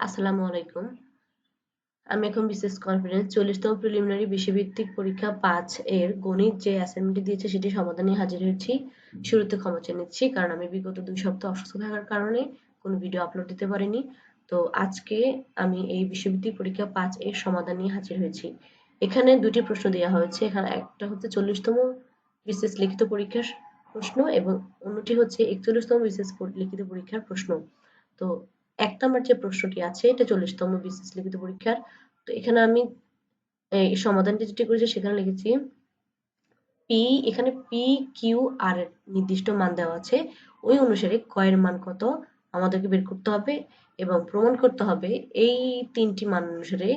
আসসালামু আলাইকুম। আমি এখন বিশেষ কনফিডেন্স 40তম প্রিলিমিনারি বিষয়ভিত্তিক পরীক্ষা 5 এর গণিত যে অ্যাসাইনমেন্টটি দিয়েছে সেটি সমাধান নিয়ে হাজির হয়েছি। শুরুতে ক্ষমা চেয়ে নিচ্ছি কারণ আমি বিগত 2 সপ্তাহ অসুস্থ থাকার কারণে কোনো ভিডিও আপলোড দিতে পারিনি। তো আজকে আমি এই বিষয়ভিত্তিক পরীক্ষা 5 এর সমাধান নিয়ে হাজির হয়েছি। এখানে দুটি প্রশ্ন দেওয়া হয়েছে। এখানে একটা হচ্ছে 40তম বিশেষ লিখিত পরীক্ষার প্রশ্ন এবং অন্যটি হচ্ছে 41তম বিশেষ লিখিত পরীক্ষার প্রশ্ন। তো 1 নাম্বার যে প্রশ্নটি আছে এটা 40তম বিশেষ লিখিত পরীক্ষার। তো এখানে আমি এই সমাধানটি যেটি করেছি সেখানে লিখেছি পি, এখানে পি কিউ আর এর নির্দিষ্ট মান দেওয়া আছে, ওই অনুসারে ক এর মান কত আমাদেরকে বের করতে হবে এবং প্রমাণ করতে হবে এই তিনটি মান অনুসারে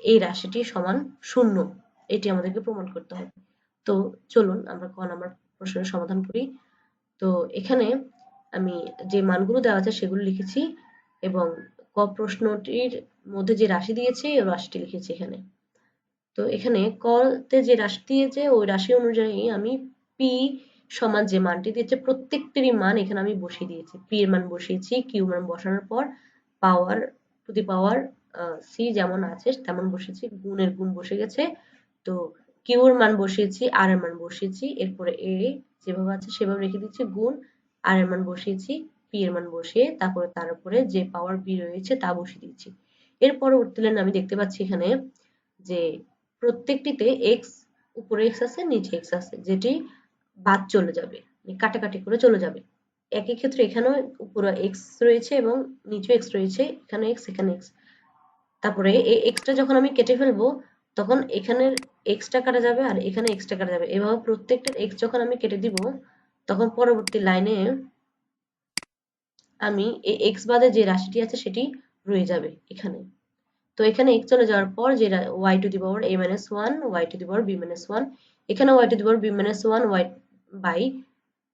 এই রাশিটি সমান 0, এটি আমাদেরকে প্রমাণ করতে হবে। তো চলুন আমরা ক নাম্বার প্রশ্নের সমাধান করি। তো এখানে আমি যে মানগুলো দেওয়া আছে সেগুলো লিখেছি এবং ক প্রশ্নটির মধ্যে যে রাশি দিয়েছে ওই রাশিটি লিখেছি এখানে। তো এখানে ক তে যে রাশি দিয়েছে ওই রাশি অনুযায়ী আমি পি সমান যে মানটি দিয়েছে প্রত্যেকটিরই মান এখানে আমি বসিয়ে দিয়েছি। পি এর মান বসিয়েছি, কিউ মান বসানোর পর পাওয়ার টু দি পাওয়ার সি যেমন আছে তেমন বসিয়েছি, গুণের গুণ বসে গেছে। তো কিউ এর মান বসিয়েছি, আর এর মান বসিয়েছি, এরপরে এ যেভাবে আছে সেভাবে রেখে দিচ্ছি, গুণ আর এর মান বসিয়েছি, পি এর মান বসিয়ে তারপরে তার উপরে যে পাওয়ার বি রয়েছে তা বসিয়ে দিচ্ছি। এর পরবর্তী লাইনে আমি দেখতে পাচ্ছি এখানে যে প্রত্যেকটিতে এক্স, উপরে এক্স আছে নিচে এক্স আছে, যেটি বাদ চলে যাবে, কাটাকাটি করে চলে যাবে। একই ক্ষেত্রে এখানেও উপরে এক্স রয়েছে এবং নিচে এক্স রয়েছে, এখানে এক্স এখানে এক্স। তারপরে এই এক্সটা যখন আমি কেটে ফেলবো তখন এখানের এক্সটা কাটা যাবে আর এখানে এক্সটা কাটা যাবে। এভাবে প্রত্যেকটার এক্স যখন আমি কেটে দিব তখন পরবর্তী লাইনে আমি এই এক্স বাদে যে রাশিটি আছে সেটি রয়ে যাবে এখানে। তো এখানে x চলে যাওয়ার পর যে y to the power a minus 1, y to the power b minus 1, এখানে y to the power b minus 1 y by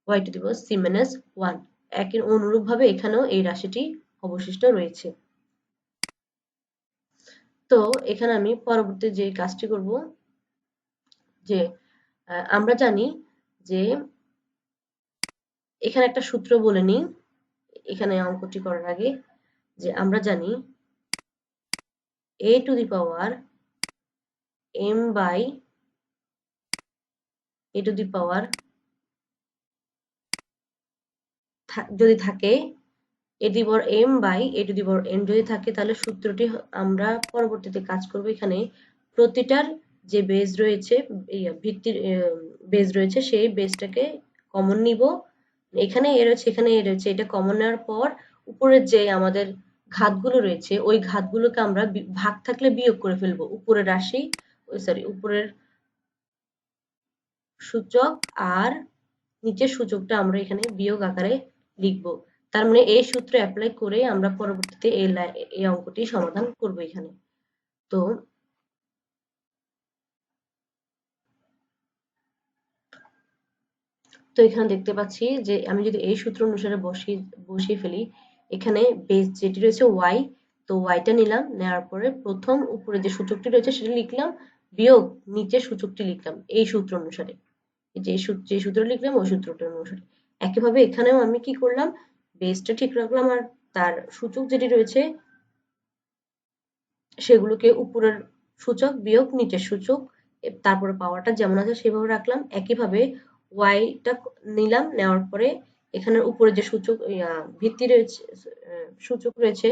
y to the power c minus 1, একই অনুরূপভাবে এখানেও এই রাশিটি অবশিষ্ট রয়েছে। তো এখানে আমি পরবর্তী যে কাজটি করব যে আমরা জানি যে এখানে একটা সূত্র বলে নিই এখানে অঙ্কটি করার আগে, যে আমরা জানি a to the power m by a to the power যদি থাকে a to the power m by a to the power n যদি থাকে তাহলে সূত্রটি আমরা পরবর্তীতে কাজ করব। এখানে প্রতিটার যে বেজ রয়েছে, ভিত্তির বেজ রয়েছে সেই বেজটাকে কমন নিব। এখানে এ রয়েছে এখানে এ রয়েছে, এটা কমন নেওয়ার পর উপরের যে আমাদের ঘাতগুলো রয়েছে ওই ঘাতগুলোকে আমরা ভাগ থাকলে বিয়োগ করে ফেলবো। উপরের রাশি উপরের সূচক আর নিচের সূচকটা আমরা এখানে বিয়োগ আকারে লিখব। তার মানে এই সূত্র অ্যাপ্লাই করে আমরা পরবর্তীতে এই অঙ্কটি সমাধান করব এখানে। তো এখানে দেখতে পাচ্ছি যে আমি যদি এই সূত্র অনুসারে বসিয়ে ফেলি, এখানে বেস যেটি রয়েছে y, তো yটা নিলাম, নেওয়ার পরে প্রথম উপরে যে সূচকটি রয়েছে সেটা লিখলাম, বিয়োগ নিচের সূচকটি লিখলাম এই সূত্র অনুসারে, যে সূত্র লিখলাম ওই সূত্রটার অনুসারে। একইভাবে এখানেও আমি কি করলাম, বেসটা ঠিক রাখলাম আর তার সূচক যেটি রয়েছে সেগুলোকে উপরের সূচক বিয়োগ নিচের সূচক, তারপরে পাওয়ারটা যেমন আছে সেভাবে রাখলাম। একইভাবে ওয়াইটা নিলাম, নেওয়ার পরে এখানে উপরে যে সূচক ভিত্তি রয়েছে সূচক রয়েছে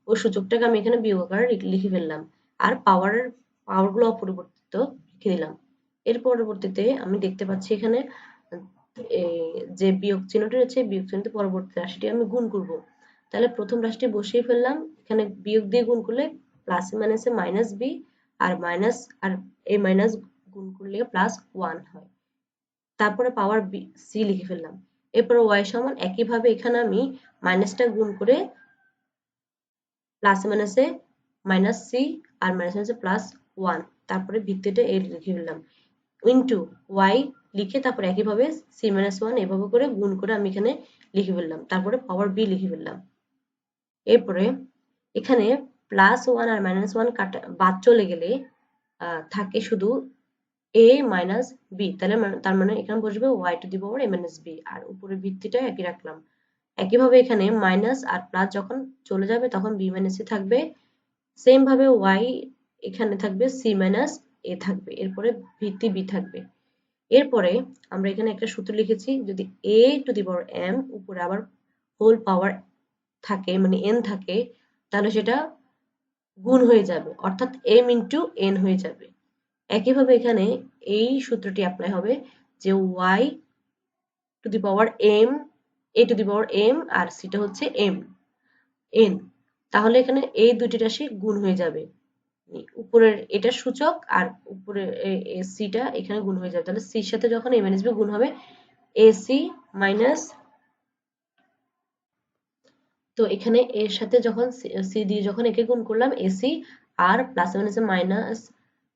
ওই সূচকটাকে আমি এখানে বিয়োগ আকারে লিখে ফেললাম আর পাওয়ারগুলো অপরিবর্তিত রেখে দিলাম। এর পরবর্তীতে আমি দেখতে পাচ্ছি এখানে যে বিয়োগ চিহ্নটি রয়েছে বিয়োগ চিহ্নটি পরবর্তী রাশিটি আমি গুণ করব। তাহলে প্রথম রাশিটি বসিয়ে ফেললাম, এখানে বিয়োগ দিয়ে গুণ করলে প্লাস মাইনাসে মাইনাস বি আর মাইনাস আর এই মাইনাস গুণ করলে প্লাস 1 হয়। তারপরে পাওয়ার বি সি লিখে ফেললাম। এরপর y সমান একইভাবে এখানে আমি মাইনাসটা গুণ করে প্লাস মাইনাসে মাইনাস সি আর মাইনাস মাইনাসে প্লাস 1, তারপরে ভিত্তিটা এ লিখে ফেললাম ইনটু y লিখে তারপরে একইভাবে সি মাইনাস 1 এভাবে করে গুণ করে আমি এখানে লিখে ফেললাম, তারপরে পাওয়ার বি লিখে ফেললাম। এরপরে এখানে প্লাস 1 আর মাইনাস 1 কাটা বাদ চলে গেলে থাকে শুধু a মাইনাস b, তাহলে তার মানে এখানে বসবে y to the power a minus b আর উপরে ভিত্তিটা একই রাখলাম। একইভাবে এখানে মাইনাস আর প্লাস যখন চলে যাবে তখন বি মাইনাস সি থাকবে, সেম ভাবে ওয়াই এখানে থাকবে সি মাইনাস এ থাকবে, এরপরে ভিত্তি বি থাকবে। এরপরে আমরা এখানে একটা সূত্র লিখেছি, যদি এ টু দি পাওয়ার এম উপরে আবার হোল পাওয়ার থাকে মানে এন থাকে, তাহলে সেটা গুণ হয়ে যাবে, অর্থাৎ এম ইন্টু এন হয়ে যাবে। একইভাবে এখানে এই সূত্রটি অ্যাপ্লাই হবে যে y to the power m, a to the power m আর সিটা হচ্ছে এম এন, তাহলে এখানে এই দুটি রাশি গুণ হয়ে যাবে, উপরের এটা সূচক আর উপরের সিটা এখানে গুণ হয়ে যাবে, তাহলে সির সাথে যখন এ মাইনাস বি গুণ হবে এসি মাইনাস, তো এখানে এর সাথে যখন সি দিয়ে যখন একে গুণ করলাম এসি আর প্লাস মাইনাস মাইনাস,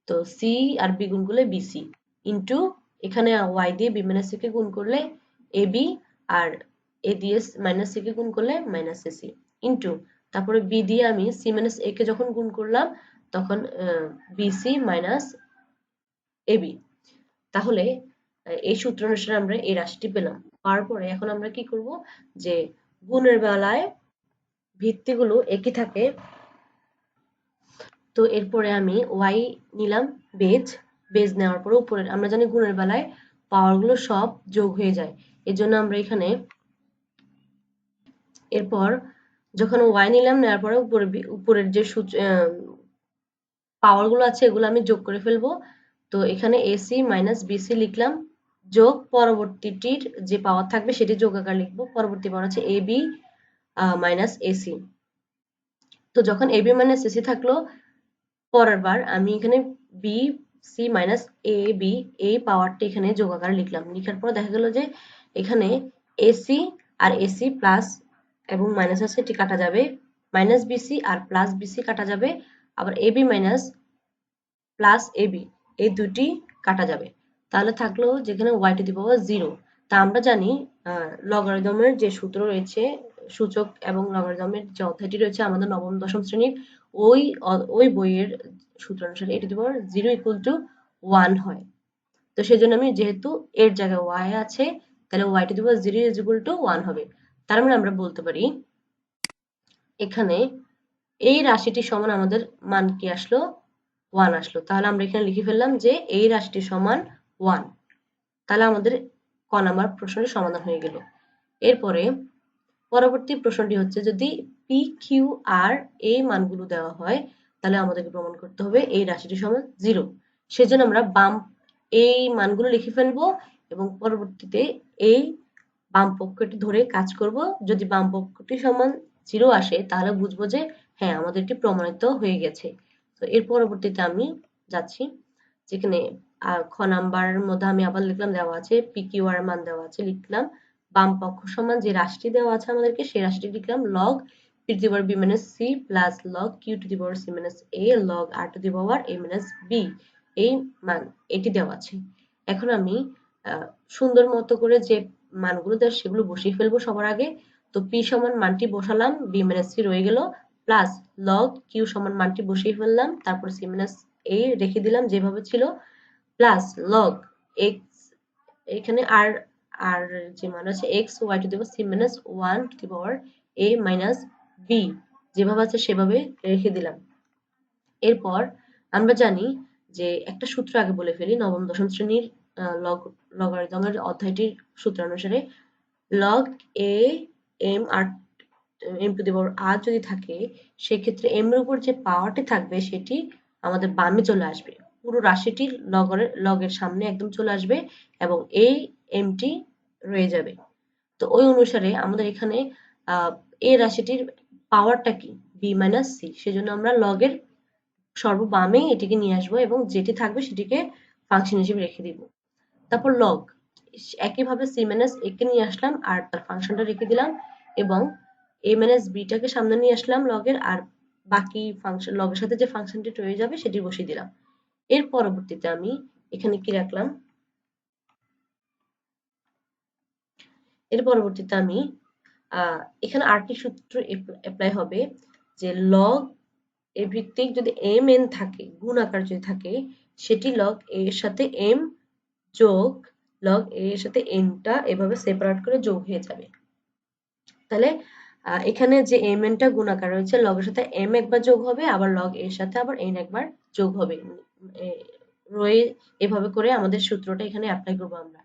তো সি আর বি গুণ করলে বিসি ইন্টু এখানে ওয়াই দিয়ে বি মাইনাস সি কে গুণ করলে এ বি আর এ দিয়ে মাইনাস সি কে গুণ করলে মাইনাস এসি ইন্টু তারপরে বি দিয়ে আমি সি মাইনাস এ কে যখন গুণ করলাম তখন বিসি মাইনাস এবি। তাহলে এই সূত্র অনুসারে আমরা এই রাশিটি পেলাম। পাওয়ার পরে এখন আমরা কি করব, যে গুণের বেলায় ভিত্তিগুলো একই থাকে, তো এরপরে আমি ওয়াই নিলাম বেজ, বেজ নেওয়ার পরে উপরে আমরা জানি গুণের বেলায় পাওয়ারগুলো সব যোগ হয়ে যায়, এজন্য আমরা এখানে এরপর যখন ওয়াই নিলাম নেওয়ার পরে উপরের যে পাওয়ারগুলো আছে এগুলো আমি যোগ করে ফেলবো, তো এখানে এসি মাইনাস বিসি লিখলাম, যোগ পরবর্তীটির যে পাওয়ার থাকবে সেটি যোগ আকার লিখবো, পরবর্তী পাওয়ার আছে এবি মাইনাস এসি, তো যখন এবি মাইনাস এসি থাকলো পরের বার আমি এখানে B C minus A B এই পাওয়ারটি এখানে যোগ আকারে লিখলাম, লিখার পর দেখা গেল যে এখানে এসি আর এসি প্লাস এবং মাইনাস আছে এটি কাটা যাবে, মাইনাস বিসি আর প্লাস বিসি কাটা যাবে, আবার এবি মাইনাস প্লাস এবি এই দুটি কাটা যাবে, তাহলে থাকলো যেখানে ওয়াই টু দি পাওয়ার 0। তা আমরা জানি লগারিদমের যে সূত্র রয়েছে, সূচক এবং লগারিদমের যে অধ্যায়টি রয়েছে আমাদের নবম দশম শ্রেণীর ওই বইয়ের সূত্র অনুসারে a to the power 0 equal to 1 হয়। তো সেজন্য আমি যেহেতু এর জায়গায় ওয়াই আছে তাহলে y to the power 0 is equal to 1 হবে, তার মানে আমরা বলতে পারি এখানে এই রাশিটি সমান আমাদের মান কি আসলো, 1 আসলো, তাহলে আমরা এখানে লিখে ফেললাম যে এই রাশিটি সমান 1, তাহলে আমাদের ক নাম্বার প্রশ্নটির সমাধান হয়ে গেল। এরপরে পরবর্তী প্রশ্নটি হচ্ছে যদি পি কিউ আর এই মানগুলো দেওয়া হয় তাহলে আমাদেরকে প্রমাণ করতে হবে এই রাশিটি সমান 0, সেজন্য আমরা বাম এই মানগুলো লিখে ফেলবো এবং পরবর্তীতে এই বাম পক্ষটি ধরে কাজ করব, যদি বাম পক্ষটি সমান 0 আসে তাহলে বুঝবো যে হ্যাঁ আমাদের এটি প্রমাণিত হয়ে গেছে। তো এর পরবর্তীতে আমি যাচ্ছি, যেখানে খ নাম্বারের মধ্যে আমি আবার লিখলাম দেওয়া আছে পি কিউ আর মান দেওয়া আছে, লিখলাম বাম পক্ষ সমান যে রাশিটি দেওয়া আছে আমাদেরকে সেই রাশিটি লিখলাম log p to the power b minus c plus log q to the power c minus a log r to the power a minus b, এই মান এটি দেওয়া আছে। এখন আমি সুন্দর মতো করে যে মানগুলো দেয় সেগুলো বসিয়ে ফেলবো সবার আগে, তো পি সমান মানটি বসালাম, বি মাইনাস সি রয়ে গেল, প্লাস লগ কিউ সমান মানটি বসিয়ে ফেললাম, তারপর সি মাইনাস এ রেখে দিলাম যেভাবে ছিল, প্লাস লগ এক্স এখানে আর আর যে মান আছে x y to the power c minus 1 to the power a minus b যেভাবে আছে সেভাবে রেখে দিলাম। এরপর আমরা জানি যে একটা সূত্র আগে বলে ফেলি, নবম দশম শ্রেণীর লগারিদমের অধ্যায়টির সূত্র অনুসারে লগ এ এম আর m to the power r যদি থাকে সেক্ষেত্রে এম এর উপর যে পাওয়ারটি থাকবে সেটি আমাদের বামে চলে আসবে, পুরো রাশিটি লগের সামনে একদম চলে আসবে এবং এই এমটি রয়ে যাবে। তো ওই অনুসারে আমাদের এখানে এই রাশিটির পাওয়ারটা কি বি মাইনাস সি, সেজন্য আমরা লগের সর্ববামে এটিকে নিয়ে আসবো এবং যেটি থাকবে সেটিকে ফাংশন হিসেবে রেখে দিব। তারপর লগ একইভাবে সি মাইনাস এ কে নিয়ে আসলাম আর তার ফাংশনটা রেখে দিলাম এবং এ মাইনাস বিটাকে সামনে নিয়ে আসলাম লগের, আর বাকি ফাংশন লগের সাথে যে ফাংশনটি রয়ে যাবে সেটি বসিয়ে দিলাম। এর পরবর্তীতে আমি এখানে কি রাখলাম, এর পরবর্তীতে আমি এখানে আরেকটি সূত্র অ্যাপ্লাই হবে যে লগ এ ভিত্তিক যদি এম এন থাকে গুণ আকার যদি থাকে সেটি লগ এ এর সাথে এম যোগ লগ এ এর সাথে এনটা এভাবে সেপারেট করে যোগ হয়ে যাবে। তাহলে এখানে যে mn টা গুণাকার রয়েছে লগের সাথে m একবার যোগ হবে, আবার লগ এর সাথে আবার n একবার যোগ হবে। রয়ে এভাবে করে আমাদের সূত্রটা এখানে অ্যাপ্লাই করবো আমরা।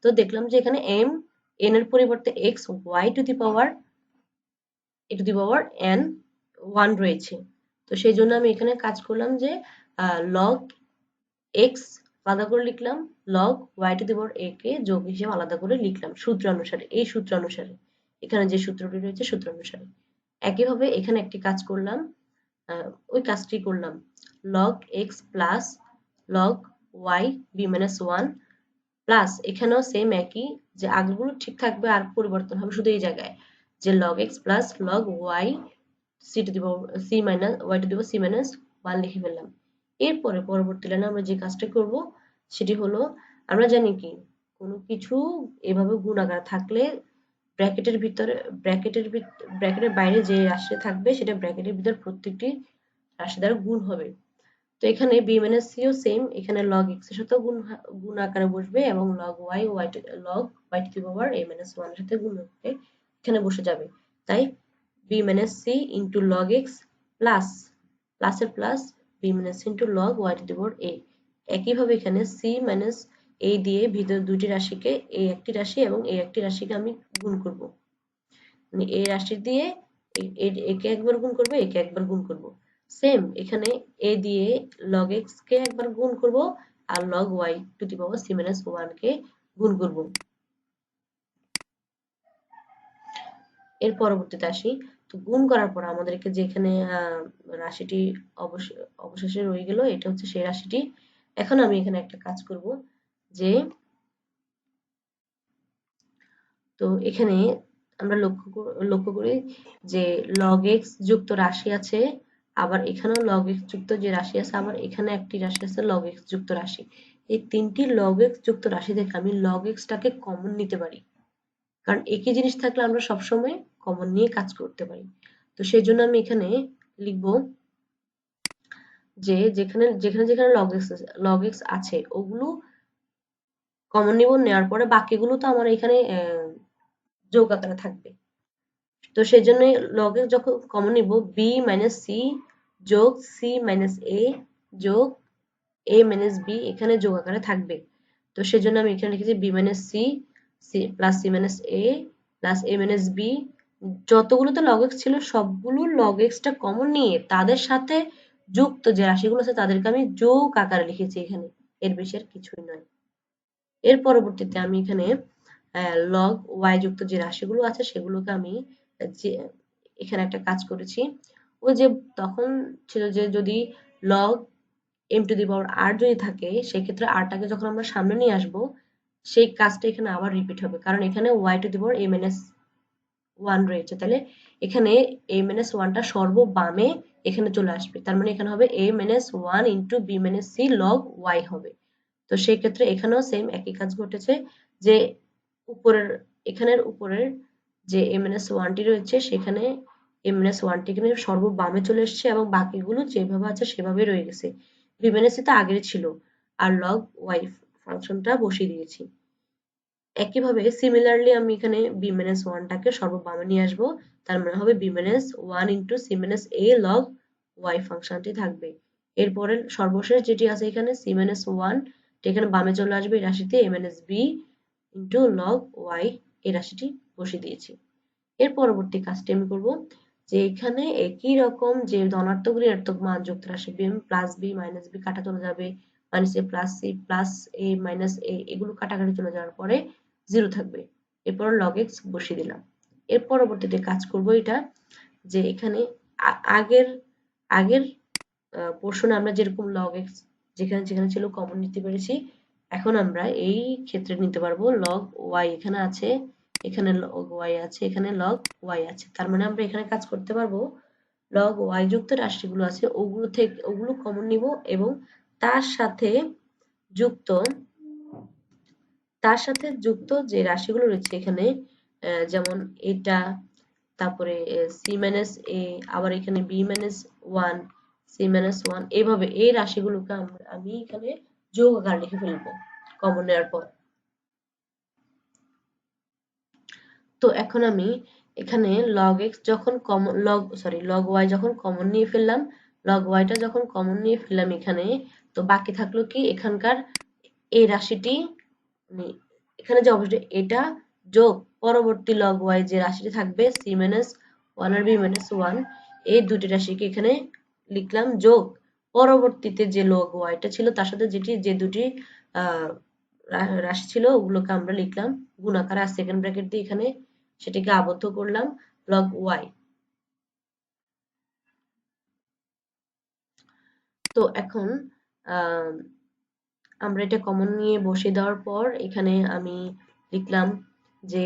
তো দেখলাম যে এখানে m n এর পরিবর্তে x y to the power n 1 রয়েছে। তো সেই জন্য আমি এখানে কাজ করলাম যে লগ x আলাদা করে লিখলাম, log y to the power a কে যোগ হিসেবে আলাদা করে লিখলাম সূত্র অনুসারে, এই সূত্র অনুসারে, এখানে যে সূত্রটি রয়েছে সূত্র অনুসারে। একইভাবে এখানে একটি কাজ করলাম, ওই কাজটি করলাম, log x plus log y b minus 1 plus এখানেও সেম একই, যে আগেরগুলো ঠিক থাকবে আর পরিবর্তন হবে শুধু এই জায়গায়, যে log x plus log y c two the power c minus y to the power c minus 1 লিখে ফেললাম। এরপরে পরবর্তী লাইনে আমরা যে কাজটা করব সেটি হলো, আমরা জানি কি কোনো কিছু এভাবে গুণাকার থাকলে ব্র্যাকেটের ভিতরে ব্র্যাকেটের বাইরে যে রাশি থাকবে সেটা ব্র্যাকেটের ভিতর প্রত্যেকটি রাশি দ্বারা গুণ হবে। তো এখানে b মাইনাস c ও সেম, এখানে log x এর সাথেও গুণ আকারে বসবে এবং log y to the power a minus 1 এর সাথে গুণ হবে, এখানে বসে যাবে। তাই b minus c into log x plus প্লাসের plus b minus c into log y to the power a। একইভাবে এখানে c মাইনাস a দিয়ে ভিতর দুইটি রাশিকে, a একটি রাশি এবং a একটি রাশিকে আমি গুণ করব, মানে এই রাশি দিয়ে একে একবার গুণ করব, একে একবার গুণ করব। সেম এখানে a দিয়ে log x কে একবার গুণ করব আর log y to the power c minus 1 কে গুণ করব। এর পরবর্তীতে আসি, তো গুণ করার পর আমাদেরকে যে এখানে রাশিটি অবশেষে রয়ে গেল, এটা হচ্ছে সেই রাশিটি। এখন আমি এখানে একটা কাজ করব, যে তো এখানে আমরা লক্ষ্য করি যে log x যুক্ত রাশি আছে, আবার এখানেও log x যুক্ত যে রাশি আছে, আবার এখানে একটি রাশি আছে log x যুক্ত রাশি। এই তিনটি log x যুক্ত রাশি থেকে আমি log x টাকে কমন নিতে পারি, কারণ একই জিনিস থাকলে আমরা সবসময় কমন নিয়ে কাজ করতে পারি। তো সেই জন্য আমি এখানে লিখব যে যেখানে যেখানে যেখানে log x আছে ওগুলো কমন নিব, নেওয়ার পরে বাকিগুলো তো আমার এখানে যোগ আকারে থাকবে। তো সেই জন্য log x যখন কমন নিব, b মাইনাস c যোগ c মাইনাস a যোগ a মাইনাস b এখানে যোগ আকারে থাকবে। তো সেই জন্য আমি এখানে লিখেছি b minus c plus c minus a plus a minus b। যতগুলোতে log x ছিল সবগুলো log x টা কমন নিয়ে তাদের সাথে যুক্ত যে রাশিগুলো আছে তাদেরকে আমি যোগ আকারে লিখেছি এখানে, এর বেশি আর কিছুই নয়। এর পরবর্তীতে আমি এখানে log y যুক্ত যে রাশিগুলো আছে সেগুলোকে আমি যে এখানে একটা কাজ করেছি, ওই যে তখন ছিল যে যদি log m two the power r যদি থাকে সেক্ষেত্রে r টাকে যখন আমরা সামনে নিয়ে আসব সেই কাজটা এখানে আবার রিপিট হবে, কারণ এখানে y to the power a minus 1 রয়েছে। তাহলে এখানে a মাইনাস 1 টা সর্ববামে এখানে চলে আসবে, তার মানে এখানে হবে a minus 1 into b minus c log y হবে। তো সেই ক্ষেত্রে এখানেও সেম একই কাজ ঘটেছে, যে উপরের এখানের উপরের যে a মাইনাস 1 টি রয়েছে সেখানে a মাইনাস 1 টি এখানে সর্ববামে চলে এসেছে এবং বাকিগুলো যেভাবে আছে সেভাবে রয়ে গেছে। b মাইনাস c তো আগের ছিল, আর log y ফাংশনটা বসিয়ে দিয়েছি। একইভাবে সিমিলারলি আমি এখানে b মাইনাস 1 টাকে সর্ববামে নিয়ে আসবো, তার মানে হবে b minus 1 into c minus a log y ফাংশনটি থাকবে। এরপরে সর্বশেষ যেটি আছে এখানে c মাইনাস 1 এখানে বামে চলে আসবে এই রাশিতে a minus b into log y এই রাশিটি বসিয়ে দিয়েছি। এর পরবর্তী কাজটি আমি করব, যে এখানে একই রকম যে ধনাত্মক ঋণাত্মক মান যুক্ত রাশি b plus b minus b কাটা চলে যাবে, minus a plus c plus a minus a এগুলো কাটাকাটি চলে যাওয়ার পরে 0 থাকবে। এরপর log x বসিয়ে দিলাম। এর পরবর্তীতে কাজ করব এটা, যে এখানে আগের আগের পোর্শনে আমরা যেরকম log x যেখানে যেখানে ছিল কমন নিতে পেরেছি, এখন আমরা এই ক্ষেত্রে নিতে পারবো log y এখানে আছে, এখানে log y আছে, এখানে log y আছে। তার মানে আমরা এখানে কাজ করতে পারবো, log y যুক্ত রাশিগুলো আছে ওগুলো কমন নিব এবং তার সাথে যুক্ত যে রাশিগুলো রয়েছে এখানে, যেমন এটা, তারপরে c মাইনাস a, আবার এখানে b মাইনাস 1 c মাইনাস 1, এইভাবে এই রাশিগুলোকে আমি এখানে যোগ আকারে লিখে ফেলবো কমন নেওয়ার পর। তো এখন আমি এখানে log x যখন কমন log y যখন কমন নিয়ে ফেললাম, log y টা যখন কমন নিয়ে ফেললাম এখানে, তো বাকি থাকলো কি এখানকার এই রাশিটি, এখানে যে অবশ্যই এটা যোগ পরবর্তী log y যে রাশিটি থাকবে c - 1 আর b - 1, এই দুটি রাশিকে এখানে লিখলাম যোগ পরবর্তীতে যে log y টা ছিল তার সাথে যে দুটি রাশি ছিল ওগুলোকে আমরা লিখলাম গুণাকারে, আর সেকেন্ড ব্র্যাকেট দিয়ে এখানে সেটাকে আবদ্ধ করলাম log y। তো এখন আমরা এটা কমন নিয়ে বসিয়ে দেওয়ার পর এখানে আমি লিখলাম যে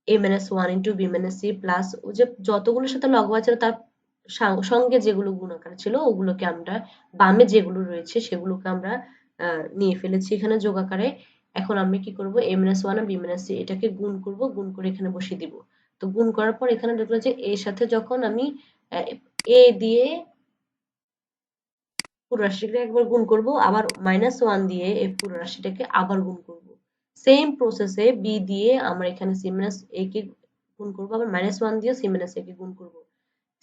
a - 1 * b - c প্লাস ও যে যতগুলোর সাথে log y ছিল তার সঙ্গে যেগুলো গুণাকার ছিল ওগুলোকে আমরা বামে যেগুলো রয়েছে সেগুলোকে আমরা নিয়ে ফেলেছি এখানে যোগ আকারে। এখন আমি কি করব, a - 1 আর b - c এটাকে গুণ করব, গুণ করে এখানে বসিয়ে দিব। তো গুণ করার পর এখানে দেখলো যে এর সাথে যখন আমি a দিয়ে পুরো রাশিটাকে একবার গুণ করব, আবার -1 দিয়ে এই পুরো রাশিটাকে আবার গুণ করব। সেম প্রসেসে b দিয়ে আমরা এখানে c - a কে গুণ করব, আবার -1 দিয়ে c - a কে গুণ করব।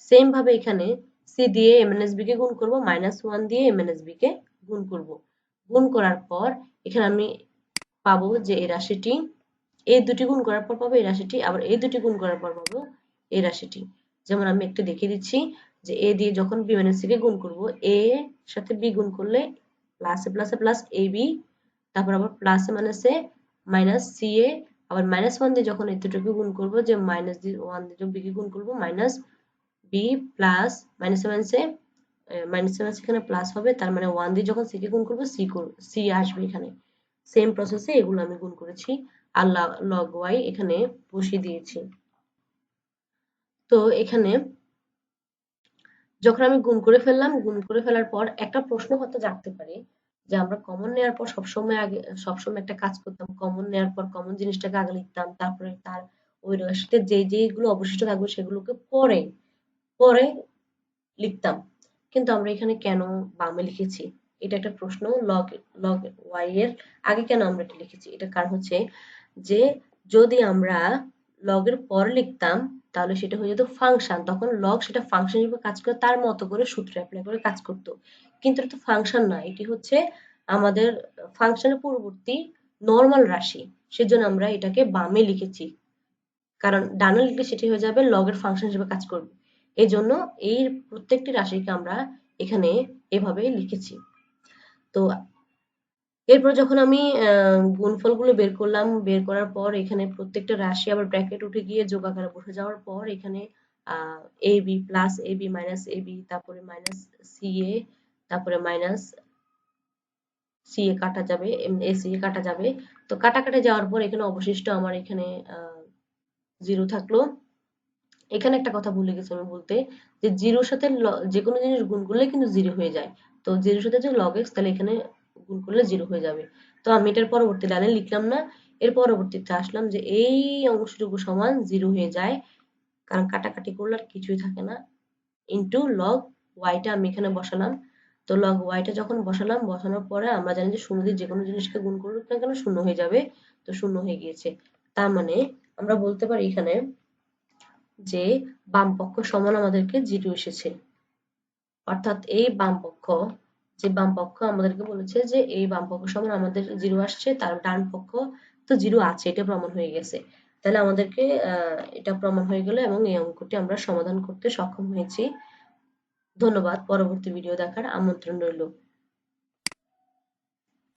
সেম ভাবে এখানে c দিয়ে a - b কে গুণ করব, -1 দিয়ে a - b কে গুণ করব। গুণ করার পর এখানে আমি পাবো যে এই রাশিটি, এই দুটি গুণ করার পর পাবো এই রাশিটি, আবার এই দুটি গুণ করার পর পাবো এই রাশিটি। যেমন আমি একটু দেখিয়ে দিচ্ছি যে a দিয়ে যখন b - c কে গুণ করব, a সাথে b গুণ করলে প্লাসে প্লাসে প্লাস ab, তারপর আবার প্লাসে মাইনাসে মাইনাস ca, আবার -1 দিয়ে যখন এতটুকু গুণ করব, যে -1 দিয়ে b কে গুণ করব মাইনাস b প্লাস মাইনাসে মাইনাসে মাইনাসে মাইনাসে এখানে প্লাস হবে, তার মানে 1 দিয়ে যখন c কে গুণ করব c আসবে এখানে। সেম প্রসেসে এগুলো আমি গুণ করেছি আর log y এখানে বসিয়ে দিয়েছি। তো এখানে যখন আমি গুণ করে ফেললাম, গুণ করে ফেলার পর একটা প্রশ্ন হয়তো জাগতে পারে যে আমরা কমন নেওয়ার পর সবসময় একটা কাজ করতাম, কমন নেওয়ার পর কমন জিনিসটাকে আগে লিখতাম, তারপরে তার ওই রাশিতে যেগুলো অবশিষ্ট থাকবে সেগুলোকে পরে পরে লিখতাম। কিন্তু আমরা এখানে কেন বামে লিখেছি, এটা একটা প্রশ্ন। log y এর আগে কেন আমরা এটা লিখেছি, এটার কারণ হচ্ছে যে যদি আমরা log এর পরে লিখতাম তাহলে সেটা হয়ে যেত ফাংশন, তখন log সেটা ফাংশন হিসেবে কাজ করে তার মতো করে সূত্র অ্যাপ্লাই করে কাজ করত। কিন্তু এটা তো ফাংশন না, এটি হচ্ছে আমাদের ফাংশনের পূর্ববর্তী নরমাল রাশি, সেজন্য আমরা এটাকে বামে লিখেছি, কারণ ডানে লিখলে সেটি হয়ে যাবে log এর ফাংশন হিসেবে কাজ করবে। এই জন্য এই প্রত্যেকটি রাশিকে আমরা এখানে এভাবে লিখেছি। তো এরপর যখন আমি গুণফলগুলো বের করলাম, বের করার পর এখানে প্রত্যেকটা রাশি আবার ব্র্যাকেট উঠে গিয়ে যোগ আকারে বসে যাওয়ার পর এখানে ab plus ab minus ab, তারপরে মাইনাস ca, তারপরে মাইনাস ca কাটা যাবে, ac কাটা যাবে। তো কাটাকাটি যাওয়ার পর এখানে অবশিষ্ট আমার এখানে 0 থাকলো। এখানে একটা কথা ভুলে গেছি আমি বলতে, যে জিরোর সাথে যে কোনো জিনিস গুণ করলে কিন্তু 0 হয়ে যায়। তো জিরোর সাথে যে log x, তাহলে এখানে গুণ করলে 0 হয়ে যাবে। তো আমি এটার পরবর্তী লাইনে লিখলাম না, এর পরবর্তীতে আসলাম যে এই অংশটুকু সমান 0 হয়ে যায়, কারণ কাটাকাটি করলে আর কিছুই থাকে না, ইনটু log y টা আমি এখানে বসালাম। তো log y টা যখন বসালাম, বসানোর পরে আমরা জানি যে 0 দিয়ে যে কোনো জিনিসকে গুণ করুক না কেন 0 হয়ে যাবে। তো 0 হয়ে গিয়েছে, তার মানে আমরা বলতে পারি এখানে যে বামপক্ষ সমান আমাদেরকে 0 এসেছে। অর্থাৎ এই বামপক্ষ, যে বামপক্ষ আমাদেরকে বলেছে যে এই বামপক্ষ সমান আমাদের 0 আসছে, তার ডান পক্ষ তো 0 আছে, এটা প্রমাণ হয়ে গেছে। তাহলে আমাদেরকে এটা প্রমাণ হয়ে গেল এবং এই অঙ্কটি আমরা সমাধান করতে সক্ষম হয়েছি। ধন্যবাদ। পরবর্তী ভিডিও দেখার আমন্ত্রণ রইল।